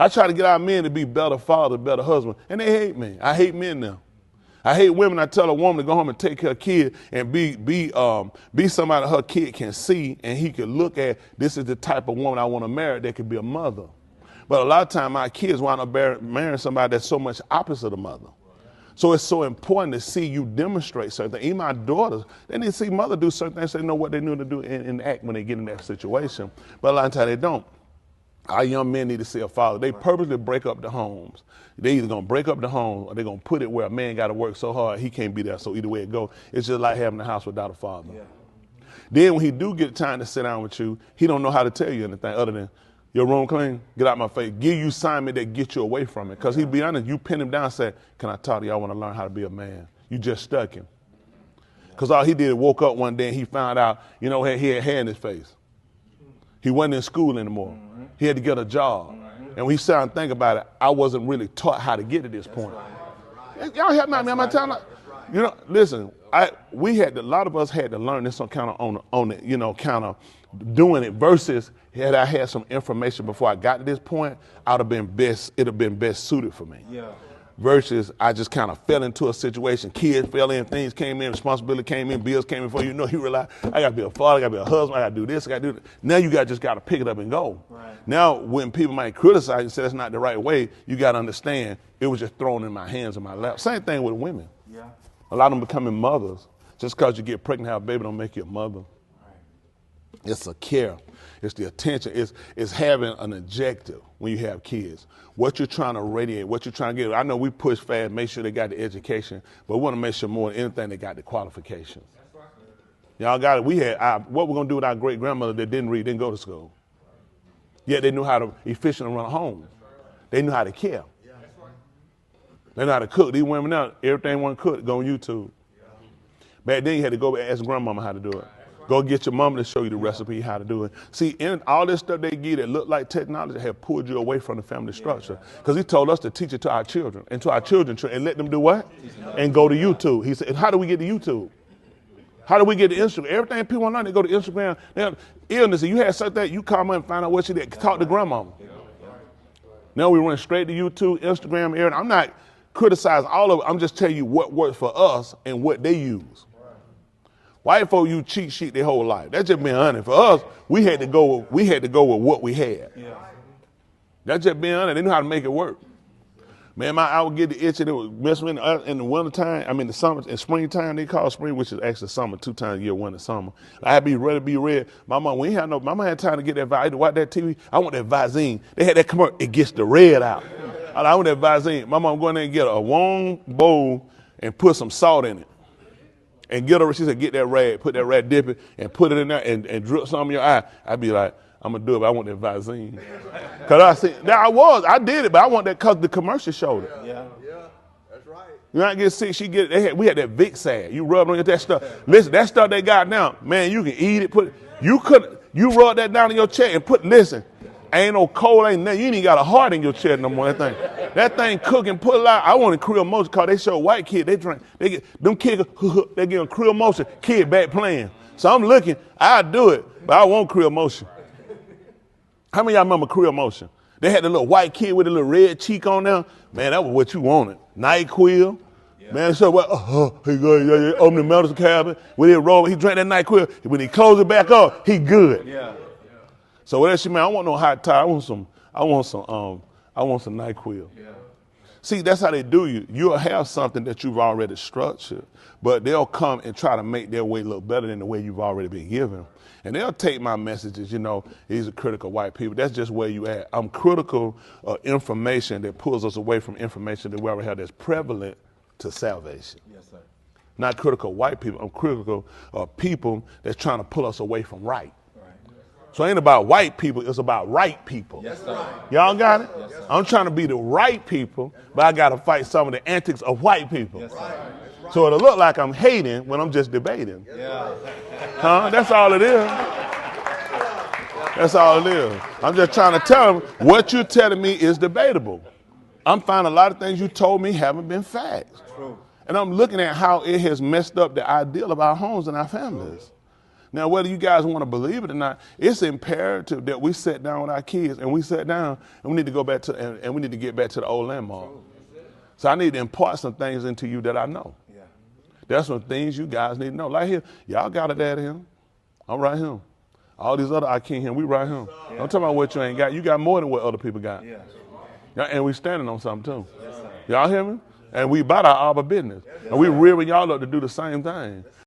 I try to get our men to be better father, better husband, and they hate me. I hate men now. I hate women. I tell a woman to go home and take care of her kid and be somebody her kid can see and he can look at. This is the type of woman I want to marry that could be a mother. But a lot of times my kids wind up marrying somebody that's so much opposite of mother. So it's so important to see you demonstrate certain things. Even my daughters, they need to see mother do certain things so they know what they need to do and act when they get in that situation. But a lot of times they don't. Our young men need to see a father. They purposely break up the homes. They either going to break up the home or they're going to put it where a man got to work so hard he can't be there. So either way it go, it's just like having a house without a father. Yeah. Then when he do get time to sit down with you, he don't know how to tell you anything other than, your room clean? Get out my face. Give you assignment that get you away from it. Because he'd be honest, you pin him down and say, can I talk to you? I want to learn how to be a man. You just stuck him. Because all he did was woke up one day and he found out, he had hair in his face. He wasn't in school anymore. He had to get a job. And when he sat and think about it, I wasn't really taught how to get to this point. Y'all help me out, man. I'm telling you, listen, a lot of us had to learn this kind of kind of doing it versus had I had some information before I got to this point, it'd have been best suited for me. Yeah. Versus I just kind of fell into a situation. Kids fell in, things came in, responsibility came in, bills came in. Before you realize, I got to be a father, I got to be a husband, I got to do this, I got to do that. Now you just got to pick it up and go. Right. Now when people might criticize and say that's not the right way, you got to understand it was just thrown in my hands in my lap. Same thing with women. Yeah. A lot of them becoming mothers. Just because you get pregnant, have a baby don't make you a mother. Right. It's a care. It's the attention. It's having an objective when you have kids. What you're trying to radiate, what you're trying to get. I know we push fast, make sure they got the education, but we want to make sure more than anything they got the qualifications. Y'all got it. What we're going to do with our great-grandmother that didn't go to school. Yet they knew how to efficiently run a home. They knew how to care. They know how to cook. These women now, everything want to cook, go on YouTube. Back then you had to go ask grandmama how to do it. Go get your mama to show you the recipe, how to do it. See, all this stuff they give that look like technology have pulled you away from the family structure. Because he told us to teach it to our children and to our children and let them do what? And go to YouTube. He said, how do we get to YouTube? How do we get to Instagram? Everything people want to learn, they go to Instagram. They have illness. You had something that you come in and find out what she did. Talk to grandmama. Now we run straight to YouTube, Instagram, everything. I'm not criticizing all of it. I'm just telling you what works for us and what they use. White folk use cheat sheet their whole life. That's just being honest. For us, we had to go with what we had. Yeah. That's just being honest. They knew how to make it work. Man, I would get the itch and it would mess with me in the winter time. The summer, in springtime, they call spring, which is actually summer, 2 times a year, winter, summer. I'd be ready to be red. Mama had time to get that. I had to watch that TV. I want that Visine. They had that commercial. It gets the red out. I want that Visine. My mom go in there and get a warm bowl and put some salt in it. And she said, get that rag, put that rag, dip it, and put it in there and drip some in your eye. I'd be like, I'm going to do it, but I want that Visine. Because I did it, but I want that because the commercial showed it. Yeah, that's right. You not get sick, we had that Vicks ad. You rub on that stuff. Listen, that stuff they got now, man, you can eat it, you rub that down in your chest and listen, ain't no cold, ain't nothing. You ain't even got a heart in your chest no more, That thing cooking, put it out. I want a Creole motion because they show white kids, them kids, they get a Creole motion, kid back playing. So I'm looking, I do it, but I want Creole motion. How many of y'all remember Creole motion? They had the little white kid with a little red cheek on there. Man, that was what you wanted. NyQuil. Yeah. Man, so what? He go, open the medicine cabinet. When he roll, he drank that NyQuil. When he closed it back up, he good. Yeah. So what else, man? I want no hot tie. I want some NyQuil. Yeah. See, that's how they do you. You'll have something that you've already structured, but they'll come and try to make their way look better than the way you've already been given. And they'll take my messages, these are critical white people. That's just where you at. I'm critical of information that pulls us away from information that we already have that's prevalent to salvation. Yes, sir. Not critical white people. I'm critical of people that's trying to pull us away from right. So it ain't about white people, it's about right people. Yes, sir. Y'all got it? Yes, I'm trying to be the right people, but I got to fight some of the antics of white people. Yes, so it'll look like I'm hating when I'm just debating. Yeah. That's all it is. That's all it is. I'm just trying to tell them what you're telling me is debatable. I'm finding a lot of things you told me haven't been facts. True. And I'm looking at how it has messed up the ideal of our homes and our families. Now, whether you guys want to believe it or not, it's imperative that we sit down with our kids and we sit down and we need to go back to, and we need to get back to the old landmark. So I need to impart some things into you that I know. Yeah. There's some things you guys need to know. Like here, y'all got a daddy here. I'm right here. All these other I can't hear, we right here. Yeah. Don't talk about what you ain't got. You got more than what other people got. Yeah. And we standing on something too. Yes, y'all hear me? And we about our business. Yes, and we rearing y'all up to do the same thing.